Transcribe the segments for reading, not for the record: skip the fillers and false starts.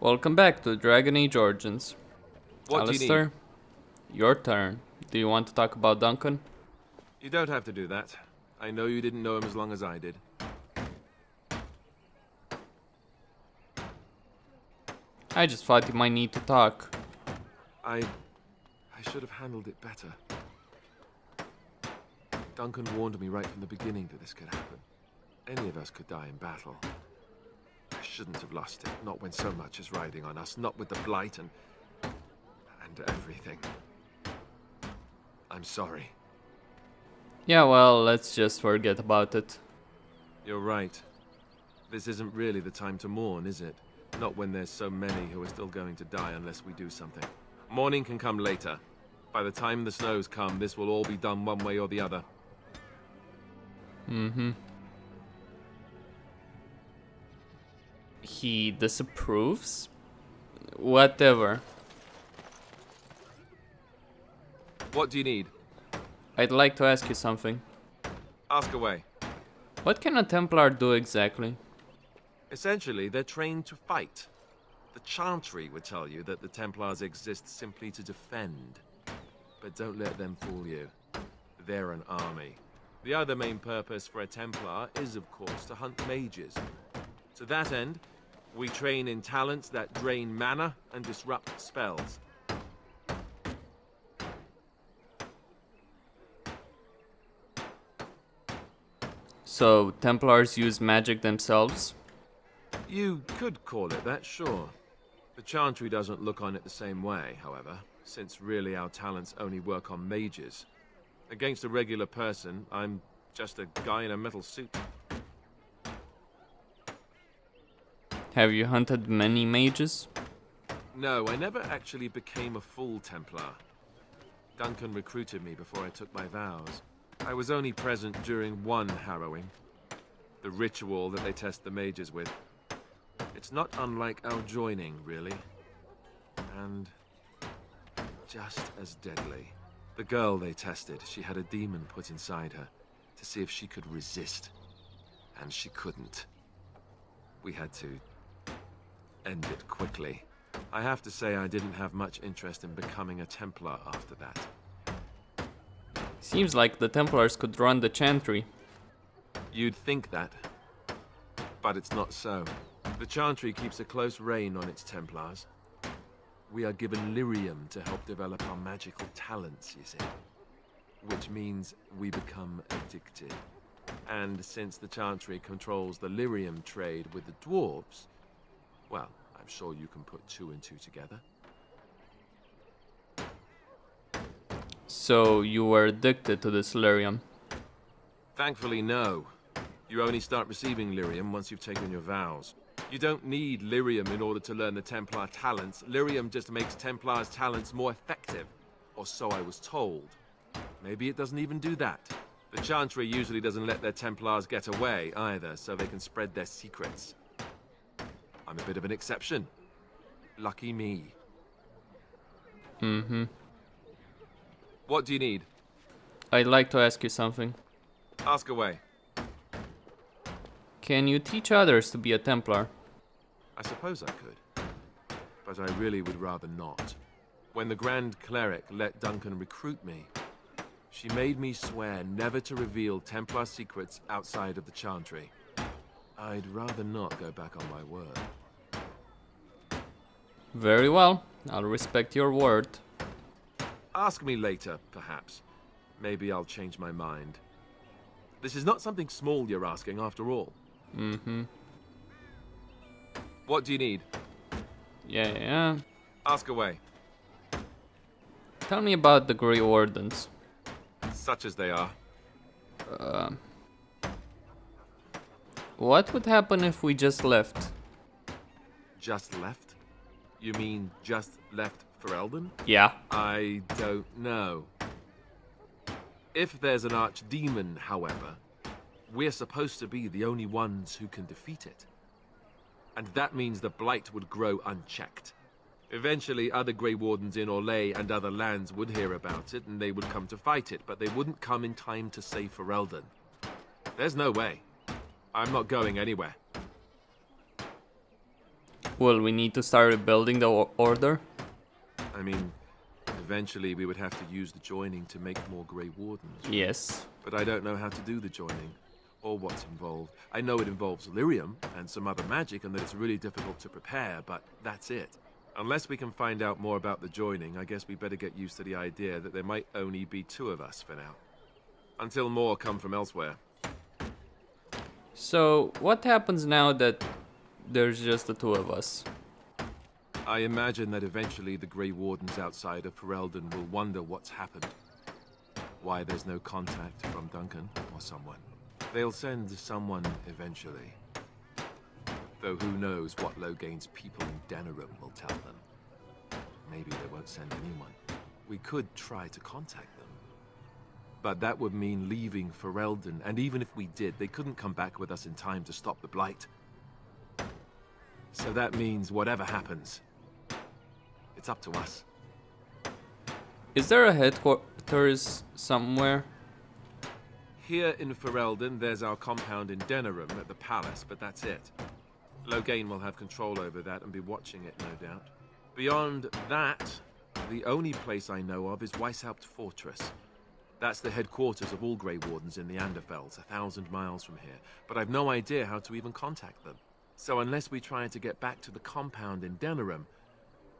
Welcome back to Dragon Age Origins. What do you need? Alistair, your turn. Do you want to talk about Duncan? You don't have to do that. I know you didn't know him as long as I did. I just thought you might need to talk. I should have handled it better. Duncan warned me right from the beginning that this could happen. Any of us could die in battle. I shouldn't have lost it, not when so much is riding on us, not with the Blight and everything. I'm sorry. Yeah, well, let's just forget about it. You're right. This isn't really the time to mourn, is it? Not when there's so many who are still going to die unless we do something. Mourning can come later. By the time the snows come, this will all be done one way or the other. He disapproves? Whatever. What do you need? I'd like to ask you something. Ask away. What can a Templar do exactly? Essentially, they're trained to fight. The Chantry would tell you that the Templars exist simply to defend. But don't let them fool you. They're an army. The other main purpose for a Templar is, of course, to hunt mages. To that end, we train in talents that drain mana and disrupt spells. So, Templars use magic themselves? You could call it that, sure. The Chantry doesn't look on it the same way, however, since really our talents only work on mages. Against a regular person, I'm just a guy in a metal suit. Have you hunted many mages? No, I never actually became a full Templar. Duncan recruited me before I took my vows. I was only present during one harrowing. The ritual that they test the mages with. It's not unlike our joining, really. And just as deadly. The girl they tested, she had a demon put inside her to see if she could resist. And she couldn't. We had to end it quickly. I have to say I didn't have much interest in becoming a Templar after that. Seems like the Templars could run the Chantry. You'd think that, but it's not so. The Chantry keeps a close rein on its Templars. We are given lyrium to help develop our magical talents, you see. Which means we become addicted. And since the Chantry controls the lyrium trade with the dwarves, well, I'm sure you can put two and two together. So, you were addicted to this lyrium? Thankfully, no. You only start receiving lyrium once you've taken your vows. You don't need lyrium in order to learn the Templar talents. Lyrium just makes Templar's talents more effective. Or so I was told. Maybe it doesn't even do that. The Chantry usually doesn't let their Templars get away either, so they can spread their secrets. I'm a bit of an exception. Lucky me. What do you need? I'd like to ask you something. Ask away. Can you teach others to be a Templar? I suppose I could. But I really would rather not. When the Grand Cleric let Duncan recruit me, she made me swear never to reveal Templar secrets outside of the Chantry. I'd rather not go back on my word. Very well. I'll respect your word. Ask me later, perhaps. Maybe I'll change my mind. This is not something small you're asking, after all. What do you need? Yeah. Ask away. Tell me about the Grey Wardens. Such as they are. What would happen if we just left? Just left? You mean just left Ferelden? Yeah. I don't know. If there's an archdemon, however, we're supposed to be the only ones who can defeat it. And that means the Blight would grow unchecked. Eventually, other Grey Wardens in Orlais and other lands would hear about it, and they would come to fight it, but they wouldn't come in time to save Ferelden. There's no way. I'm not going anywhere. Well, we need to start rebuilding the order. I mean, eventually we would have to use the joining to make more Grey Wardens. Yes. But I don't know how to do the joining, or what's involved. I know it involves lyrium and some other magic, and that it's really difficult to prepare, but that's it. Unless we can find out more about the joining, I guess we better get used to the idea that there might only be 2 of us for now. Until more come from elsewhere. So, what happens now that there's just the 2 of us? I imagine that eventually the Grey Wardens outside of Ferelden will wonder what's happened. Why there's no contact from Duncan or someone. They'll send someone eventually. Though who knows what Logain's people in Denerim will tell them. Maybe they won't send anyone. We could try to contact them. But that would mean leaving Ferelden, and even if we did, they couldn't come back with us in time to stop the Blight. So that means whatever happens, it's up to us. Is there a headquarters somewhere? Here in Ferelden, there's our compound in Denerim at the palace, but that's it. Logain will have control over that and be watching it, no doubt. Beyond that, the only place I know of is Weishaupt Fortress. That's the headquarters of all Grey Wardens in the Anderfells, 1,000 miles from here. But I've no idea how to even contact them. So unless we try to get back to the compound in Denerim,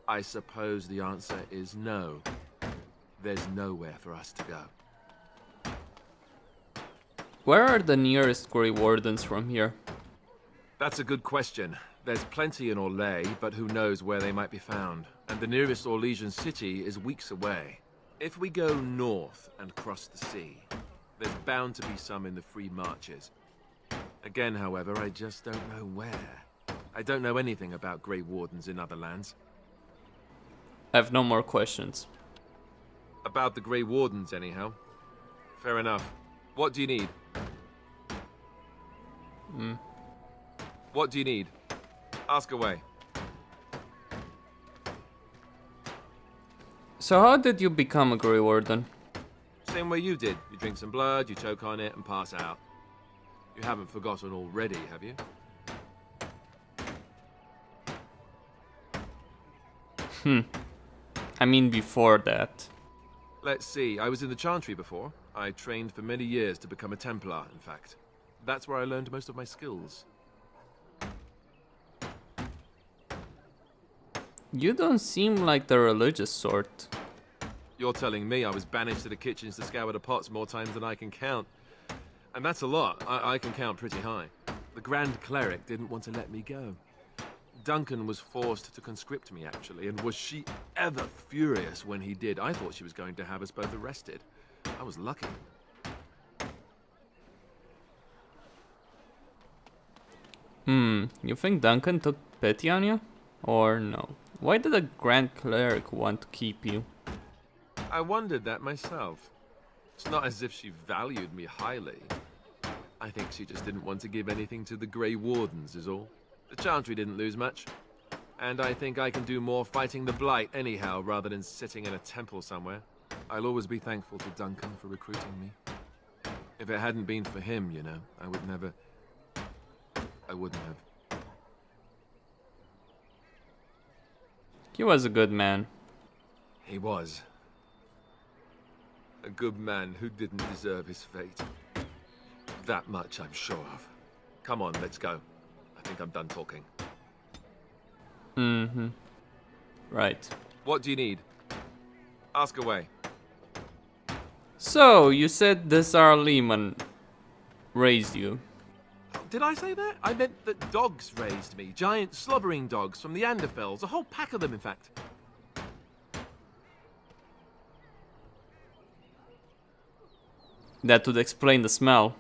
I suppose the answer is no. There's nowhere for us to go. Where are the nearest Grey Wardens from here? That's a good question. There's plenty in Orlais, but who knows where they might be found. And the nearest Orlesian city is weeks away. If we go north and cross the sea, there's bound to be some in the Free Marches. Again, however, I just don't know where. I don't know anything about Grey Wardens in other lands. I have no more questions. About the Grey Wardens, anyhow. Fair enough. What do you need? What do you need? Ask away. So how did you become a Grey Warden? Same way you did. You drink some blood, you choke on it, and pass out. You haven't forgotten already, have you? I mean before that. Let's see, I was in the Chantry before. I trained for many years to become a Templar, in fact. That's where I learned most of my skills. You don't seem like the religious sort. You're telling me I was banished to the kitchens to scour the pots more times than I can count. And that's a lot. I can count pretty high. The Grand Cleric didn't want to let me go. Duncan was forced to conscript me, actually, and was she ever furious when he did. I thought she was going to have us both arrested. I was lucky. You think Duncan took pity on you? Or no? Why did the Grand Cleric want to keep you? I wondered that myself. It's not as if she valued me highly. I think she just didn't want to give anything to the Grey Wardens, is all. The Chantry didn't lose much. And I think I can do more fighting the Blight anyhow, rather than sitting in a temple somewhere. I'll always be thankful to Duncan for recruiting me. If it hadn't been for him, you know, I wouldn't have. He was a good man. He was. A good man who didn't deserve his fate. That much I'm sure of. Come on, let's go. I think I'm done talking. Right. What do you need? Ask away. So, you said this Lehman raised you. Did I say that? I meant that dogs raised me. Giant slobbering dogs from the Anderfells. A whole pack of them, in fact. That would explain the smell.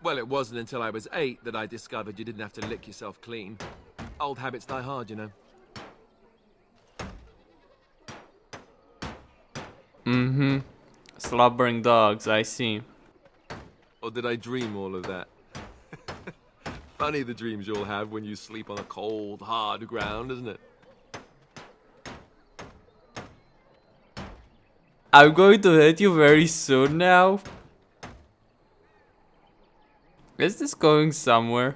Well, it wasn't until I was 8 that I discovered you didn't have to lick yourself clean. Old habits die hard, you know. Slobbering dogs, I see. Or did I dream all of that? Funny the dreams you'll have when you sleep on a cold, hard ground, isn't it? I'm going to hit you very soon now. Is this going somewhere?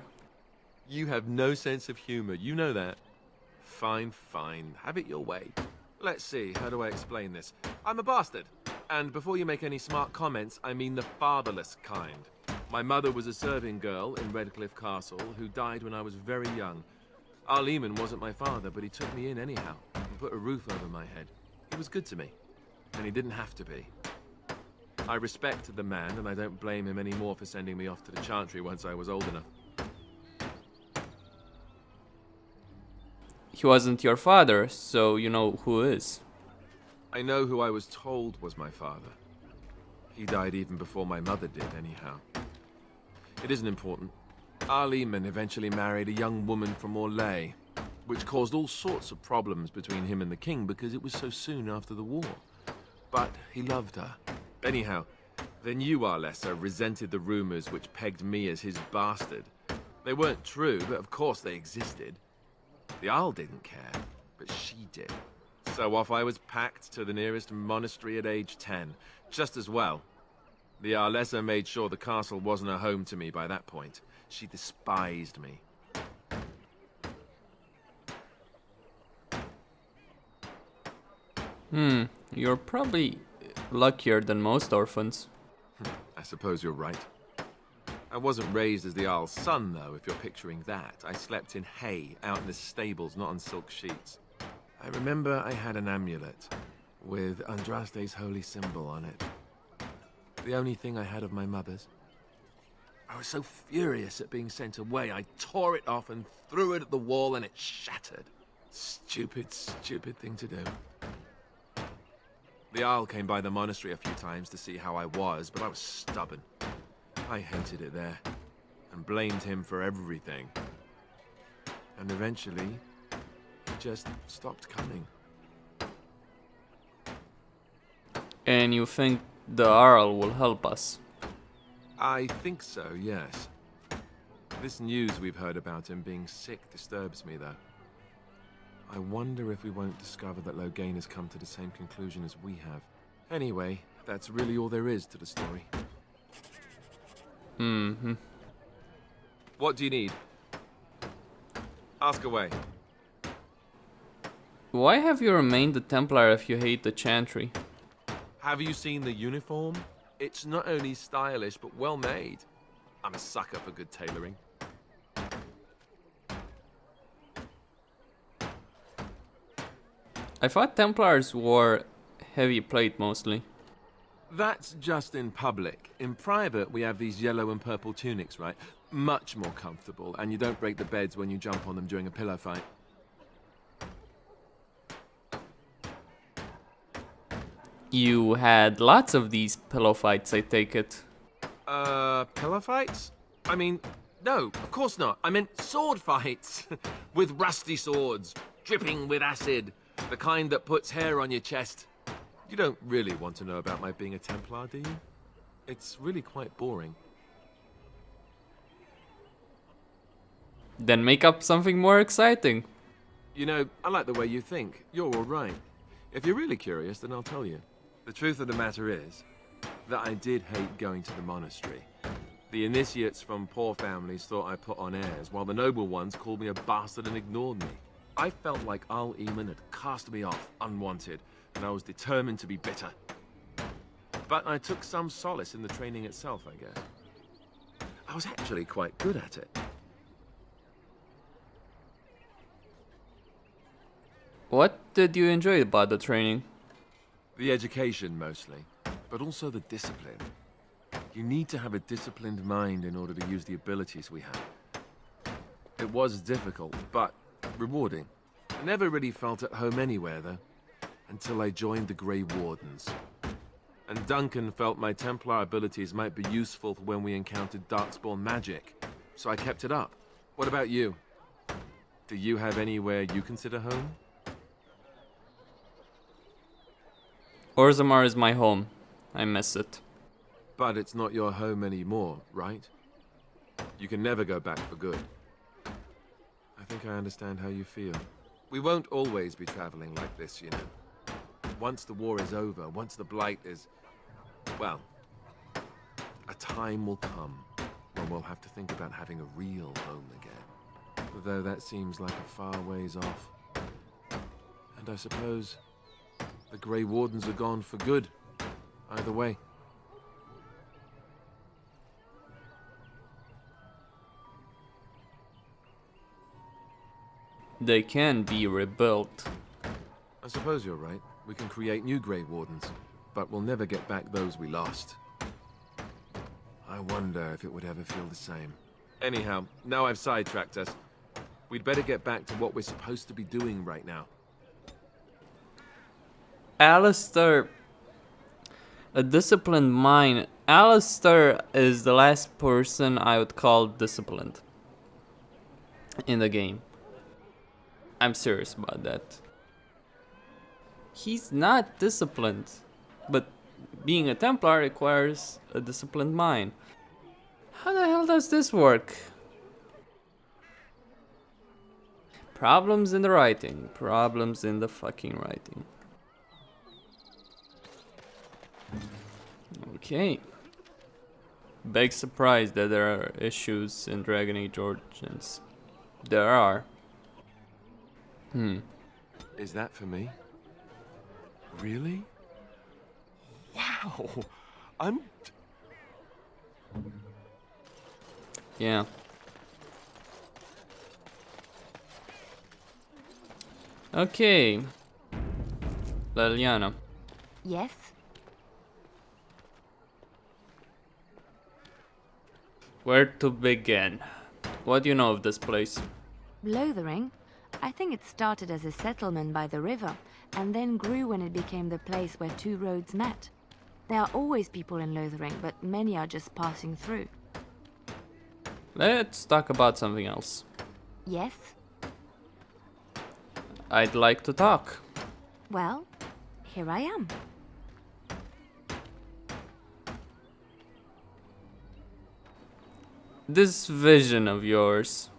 You have no sense of humor, you know that. fine, fine. Have it your way. Let's see, how do I explain this? I'm a bastard. And before you make any smart comments, I mean the fatherless kind. My mother was a serving girl in Redcliffe Castle who died when I was very young. Orlesian wasn't my father, but he took me in anyhow and put a roof over my head. He was good to me, and he didn't have to be. I respected the man, and I don't blame him anymore for sending me off to the Chantry once I was old enough. He wasn't your father, so you know who is. I know who I was told was my father. He died even before my mother did, anyhow. It isn't important. Orlesian eventually married a young woman from Orlais, which caused all sorts of problems between him and the king because it was so soon after the war. But he loved her. Anyhow, the new Alistair resented the rumors which pegged me as his bastard. They weren't true, but of course they existed. The Isle didn't care, but she did. So off I was packed to the nearest monastery at age 10, just as well. The Orlesian made sure the castle wasn't a home to me by that point. She despised me. You're probably luckier than most orphans. I suppose you're right. I wasn't raised as the Isle's son, though, if you're picturing that. I slept in hay, out in the stables, not on silk sheets. I remember I had an amulet with Andraste's holy symbol on it. The only thing I had of my mother's. I was so furious at being sent away, I tore it off and threw it at the wall and it shattered. Stupid, stupid thing to do. The Isle came by the monastery a few times to see how I was, but I was stubborn. I hated it there, and blamed him for everything. And eventually, he just stopped coming. And you think the Arl will help us? I think so, yes. This news we've heard about him being sick disturbs me, though. I wonder if we won't discover that Loghain has come to the same conclusion as we have. Anyway, that's really all there is to the story. What do you need? Ask away. Why have you remained a Templar if you hate the Chantry? Have you seen the uniform? It's not only stylish, but well made. I'm a sucker for good tailoring. I thought Templars wore heavy plate mostly. That's just in public. In private, we have these yellow and purple tunics, right? Much more comfortable, and you don't break the beds when you jump on them during a pillow fight. You had lots of these pillow fights, I take it. Pillow fights? I mean, no, of course not. I meant sword fights. With rusty swords, dripping with acid. The kind that puts hair on your chest. You don't really want to know about my being a Templar, do you? It's really quite boring. Then make up something more exciting. You know, I like the way you think. You're all right. If you're really curious, then I'll tell you. The truth of the matter is that I did hate going to the monastery. The initiates from poor families thought I put on airs, while the noble ones called me a bastard and ignored me. I felt like Orlesian had cast me off, unwanted, and I was determined to be bitter. But I took some solace in the training itself, I guess. I was actually quite good at it. What did you enjoy about the training? The education, mostly, but also the discipline. You need to have a disciplined mind in order to use the abilities we have. It was difficult, but rewarding. I never really felt at home anywhere, though, until I joined the Grey Wardens. And Duncan felt my Templar abilities might be useful for when we encountered Darkspawn magic, so I kept it up. What about you? Do you have anywhere you consider home? Orzammar is my home. I miss it. But it's not your home anymore, right? You can never go back for good. I think I understand how you feel. We won't always be traveling like this, you know. Once the war is over, once the Blight is... well, a time will come when we'll have to think about having a real home again. Though that seems like a far ways off. And I suppose the Grey Wardens are gone for good. Either way. They can be rebuilt. I suppose you're right. We can create new Grey Wardens, but we'll never get back those we lost. I wonder if it would ever feel the same. Anyhow, now I've sidetracked us. We'd better get back to what we're supposed to be doing right now. Alistair, a disciplined mind. Alistair is the last person I would call disciplined in the game. I'm serious about that. He's not disciplined, but being a Templar requires a disciplined mind. How the hell does this work? Problems in the writing. Problems in the fucking writing. Okay. Big surprise that there are issues in Dragon Age Origins. There are. Is that for me? Really? Wow! I'm... Yeah. Okay. Leliana. Yes? Where to begin? What do you know of this place? Lothering? I think it started as a settlement by the river, and then grew when it became the place where two roads met. There are always people in Lothering, but many are just passing through. Let's talk about something else. Yes? I'd like to talk. Well, here I am. This vision of yours.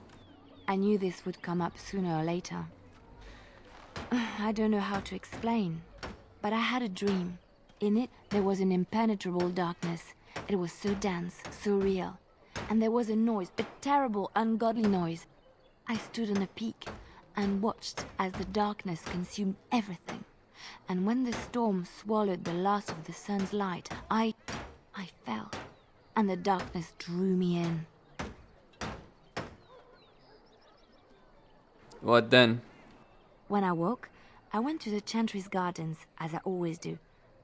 I knew this would come up sooner or later. I don't know how to explain, but I had a dream. In it, there was an impenetrable darkness. It was so dense, so real. And there was a noise, a terrible, ungodly noise. I stood on a peak and watched as the darkness consumed everything. And when the storm swallowed the last of the sun's light, I fell, and the darkness drew me in. What then? When I woke, I went to the Chantry's gardens, as I always do.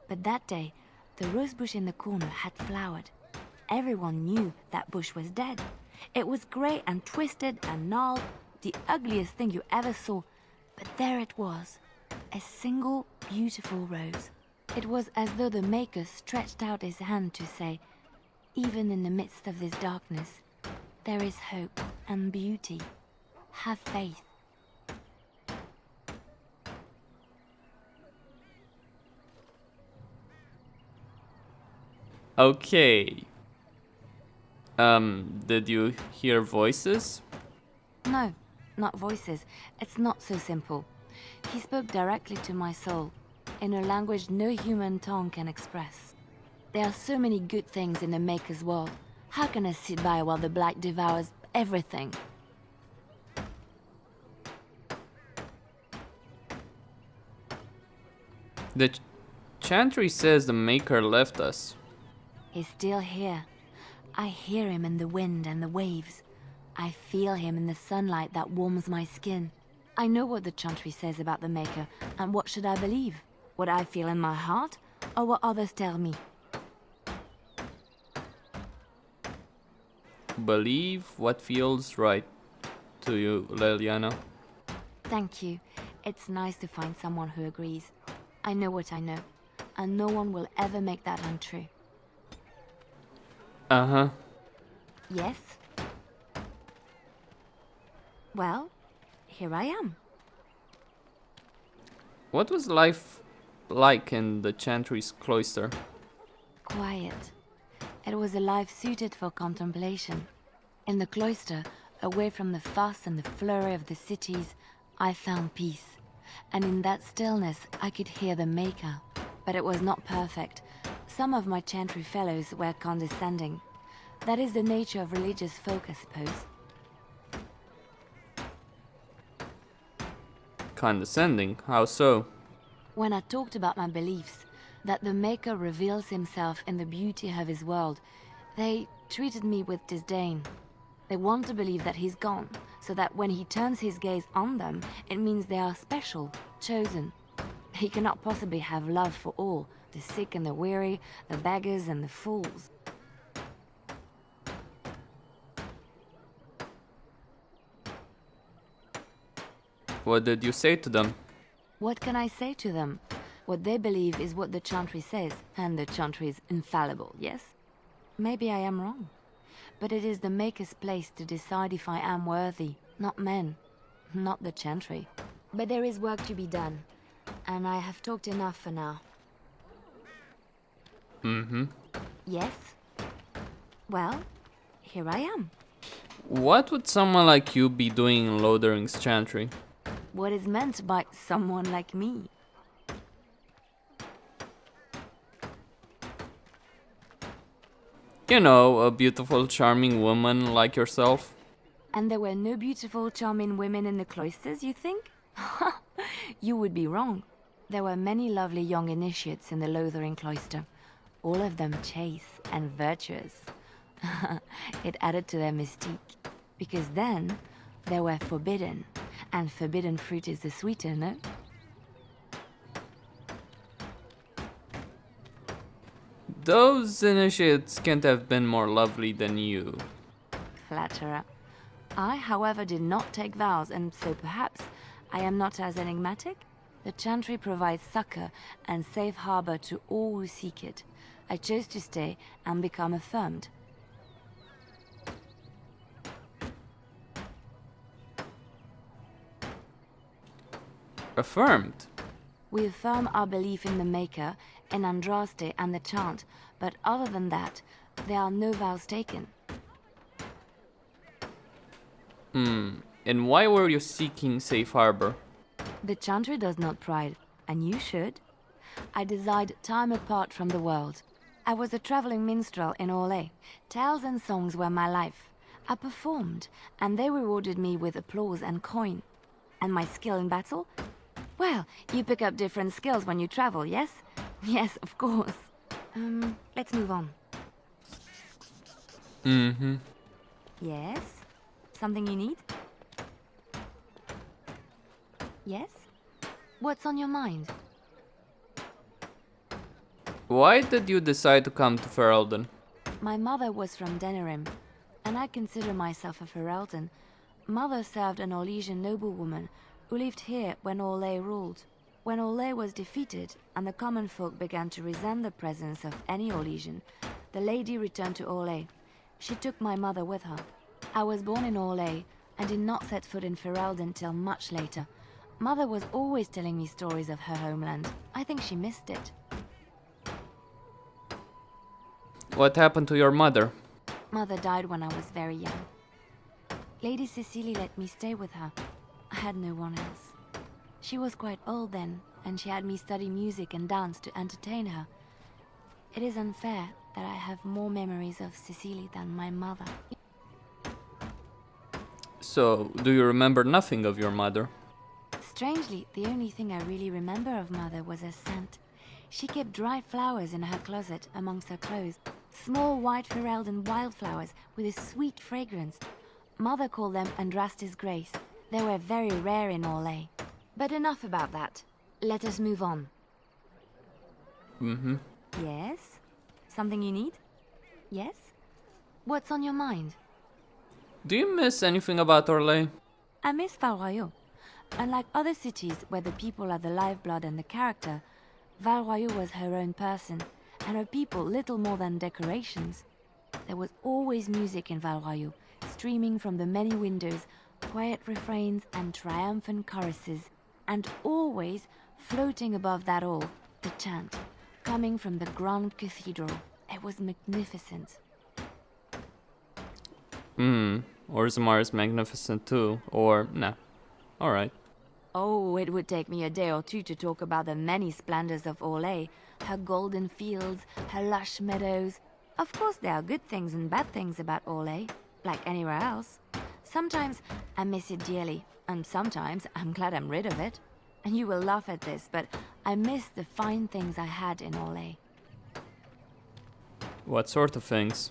But that day, the rosebush in the corner had flowered. Everyone knew that bush was dead. It was grey and twisted and gnarled, the ugliest thing you ever saw. But there it was, a single beautiful rose. It was as though the Maker stretched out his hand to say, even in the midst of this darkness, there is hope and beauty. Have faith. Okay. Did you hear voices? No, not voices. It's not so simple. He spoke directly to my soul, in a language no human tongue can express. There are so many good things in the Maker's world. How can I sit by while the Black devours everything? The Chantry says the Maker left us. He's still here. I hear him in the wind and the waves. I feel him in the sunlight that warms my skin. I know what the Chantry says about the Maker, and what should I believe? What I feel in my heart, or what others tell me? Believe what feels right to you, Leliana. Thank you. It's nice to find someone who agrees. I know what I know, and no one will ever make that untrue. Uh-huh. Yes? Well, here I am. What was life like in the Chantry's cloister? Quiet. It was a life suited for contemplation. In the cloister, away from the fuss and the flurry of the cities, I found peace. And in that stillness, I could hear the Maker. But it was not perfect. Some of my Chantry fellows were condescending. That is the nature of religious folk, I suppose. Condescending? How so? When I talked about my beliefs, that the Maker reveals himself in the beauty of his world, they treated me with disdain. They want to believe that he's gone, so that when he turns his gaze on them, it means they are special, chosen. He cannot possibly have love for all, the sick and the weary, the beggars and the fools. What did you say to them? What can I say to them? What they believe is what the Chantry says, and the Chantry is infallible, yes? Maybe I am wrong. But it is the Maker's place to decide if I am worthy, not men, not the Chantry. But there is work to be done, and I have talked enough for now. Yes? Well, here I am. What would someone like you be doing in Lothering's Chantry? What is meant by someone like me? You know, a beautiful, charming woman like yourself. And there were no beautiful, charming women in the cloisters, you think? You would be wrong. There were many lovely young initiates in the Lothering cloister, all of them chaste and virtuous. It added to their mystique, because then they were forbidden, and forbidden fruit is the sweeter, no? Those initiates can't have been more lovely than you. Flatterer. I, however, did not take vows, and so perhaps I am not as enigmatic? The Chantry provides succor and safe harbor to all who seek it. I chose to stay and become affirmed. Affirmed? We affirm our belief in the Maker, in Andraste and the Chant, but other than that, there are no vows taken. And why were you seeking safe harbor? The Chantry does not pride, and you should. I desired time apart from the world. I was a traveling minstrel in Orlais. Tales and songs were my life. I performed, and they rewarded me with applause and coin. And my skill in battle? Well, you pick up different skills when you travel, yes? Yes, of course. Let's move on. Yes? Something you need? Yes? What's on your mind? Why did you decide to come to Ferelden? My mother was from Denerim, and I consider myself a Ferelden. Mother served an Orlesian noblewoman who lived here when Orlais ruled. When Orlais was defeated and the common folk began to resent the presence of any Orlesian, the lady returned to Orlais. She took my mother with her. I was born in Orlais and did not set foot in Ferelden till much later. Mother was always telling me stories of her homeland. I think she missed it. What happened to your mother? Mother died when I was very young. Lady Cecily let me stay with her. I had no one else. She was quite old then, and she had me study music and dance to entertain her. It is unfair that I have more memories of Cecily than my mother. So, do you remember nothing of your mother? Strangely, the only thing I really remember of Mother was her scent. She kept dried flowers in her closet amongst her clothes. Small white Ferelden wildflowers with a sweet fragrance. Mother called them Andraste's Grace. They were very rare in Orlais. But enough about that. Let us move on. Yes? Something you need? Yes? What's on your mind? Do you miss anything about Orlais? I miss Val-Royeaux. Unlike other cities where the people are the lifeblood and the character, Val-Royeaux was her own person, and her people little more than decorations. There was always music in Val-Royeaux, streaming from the many windows, quiet refrains and triumphant choruses, and always, floating above that all, the chant, coming from the grand cathedral. It was magnificent. Orzammar is magnificent too, or nah. Alright. Oh, it would take me a day or two to talk about the many splendors of Orlais, her golden fields, her lush meadows. Of course there are good things and bad things about Orlais, like anywhere else. Sometimes I miss it dearly, And sometimes I'm glad I'm rid of it. And you will laugh at this, but I miss the fine things I had in Orlais. What sort of things?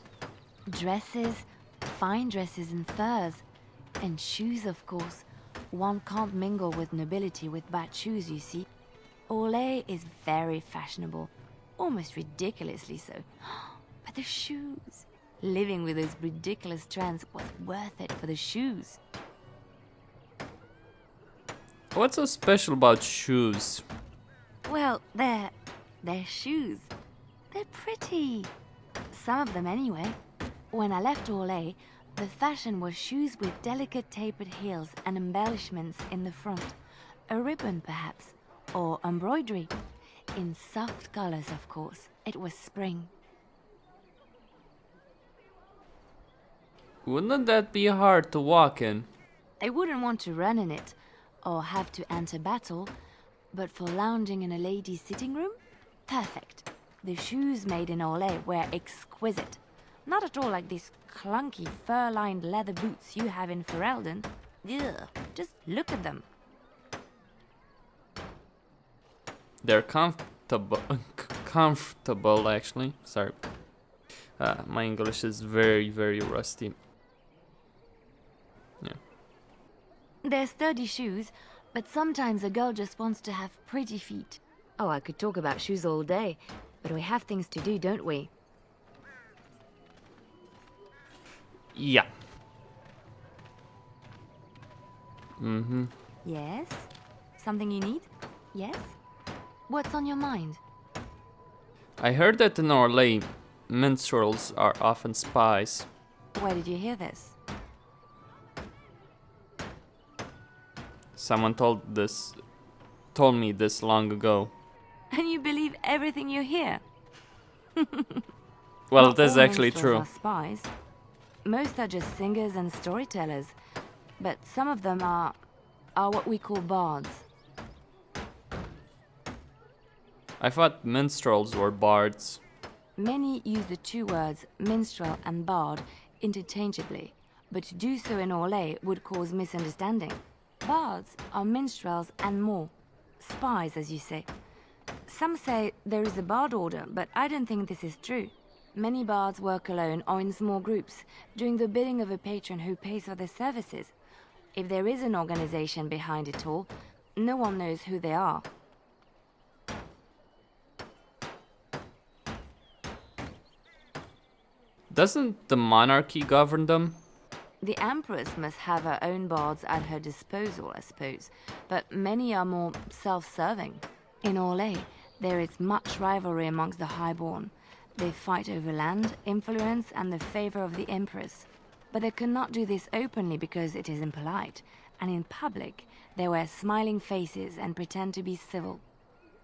Dresses, fine dresses and furs. And shoes, of course. One can't mingle with nobility with bad shoes, you see. Orlais is very fashionable. Almost ridiculously so. But the shoes. Living with those ridiculous trends was worth it for the shoes. What's so special about shoes? Well, they're shoes. They're pretty. Some of them anyway. When I left Orlais, the fashion was shoes with delicate tapered heels and embellishments in the front. A ribbon, perhaps, or embroidery. In soft colors, of course. It was spring. Wouldn't that be hard to walk in? I wouldn't want to run in it, or have to enter battle, but for lounging in a lady's sitting room, perfect. The shoes made in Orlais were exquisite. Not at all like these clunky fur-lined leather boots you have in Ferelden. Ugh, just look at them. They're comfortable, comfortable actually. Sorry. My English is very, very rusty. Yeah. They're sturdy shoes, but sometimes a girl just wants to have pretty feet. Oh, I could talk about shoes all day, but we have things to do, don't we? Yeah. Mm-hmm. Yes? Something you need? Yes? What's on your mind? I heard that in Orlais, minstrels are often spies. Where did you hear this? Someone told me this long ago. And you believe everything you hear? Well, Not it is all actually minstrels true. are spies. Most are just singers and storytellers, but some of them are what we call bards. I thought minstrels were bards. Many use the two words minstrel and bard interchangeably, but to do so in Orlais would cause misunderstanding. Bards are minstrels and more. Spies, as you say. Some say there is a bard order, but I don't think this is true. Many bards work alone or in small groups, doing the bidding of a patron who pays for their services. If there is an organization behind it all, no one knows who they are. Doesn't the monarchy govern them? The Empress must have her own bards at her disposal, I suppose, but many are more self-serving. In Orlais, there is much rivalry amongst the highborn. They fight over land, influence, and the favor of the Empress. But they cannot do this openly because it is impolite, and in public, they wear smiling faces and pretend to be civil.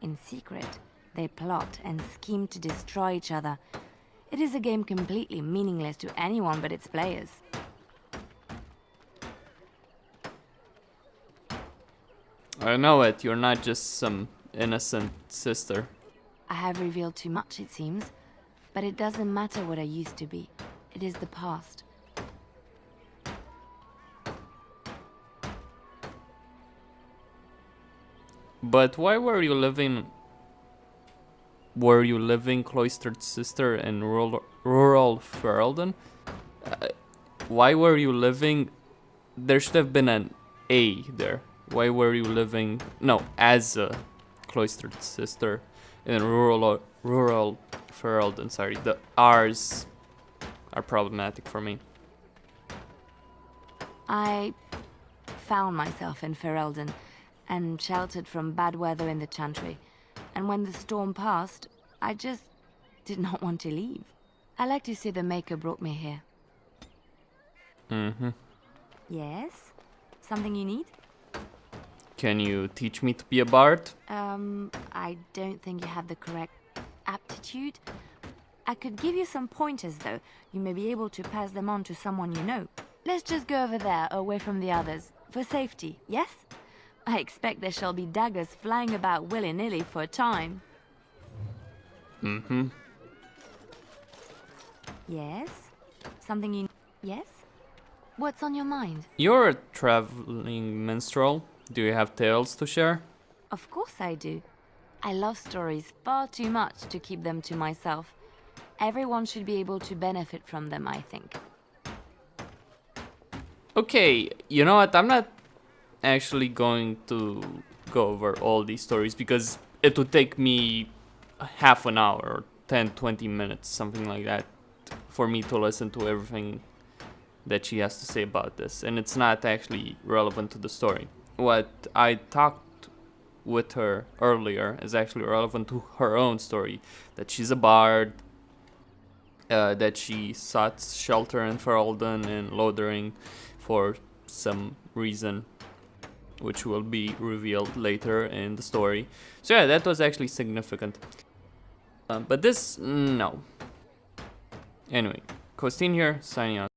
In secret, they plot and scheme to destroy each other. It is a game completely meaningless to anyone but its players. I know it, you're not just some innocent sister. I have revealed too much, it seems, but it doesn't matter what I used to be. It is the past. But why were you living... Were you living cloistered sister in rural Ferelden? Why were you living... There should have been an A there. Why were you living... No, as a cloistered sister in rural Ferelden. Sorry, the R's are problematic for me. I found myself in Ferelden and sheltered from bad weather in the Chantry. And when the storm passed, I just did not want to leave. I like to say the Maker brought me here. Mm-hmm. Yes? Something you need? Can you teach me to be a bard? I don't think you have the correct aptitude. I could give you some pointers, though. You may be able to pass them on to someone you know. Let's just go over there, away from the others. For safety, yes? I expect there shall be daggers flying about willy-nilly for a time. Mm-hmm. Yes? Something you... Yes? What's on your mind? You're a traveling minstrel. Do you have tales to share? Of course I do. I love stories far too much to keep them to myself. Everyone should be able to benefit from them, I think. Okay, you know what? I'm not actually going to go over all these stories because it would take me half an hour or 10-20 minutes, something like that, for me to listen to everything that she has to say about this, and it's not actually relevant to the story. What I talked with her earlier is actually relevant to her own story, that she's a bard, that she sought shelter in Ferelden and Lothering for some reason, which will be revealed later in the story. So yeah, that was actually significant. But this, no. Anyway, Costin here, signing out.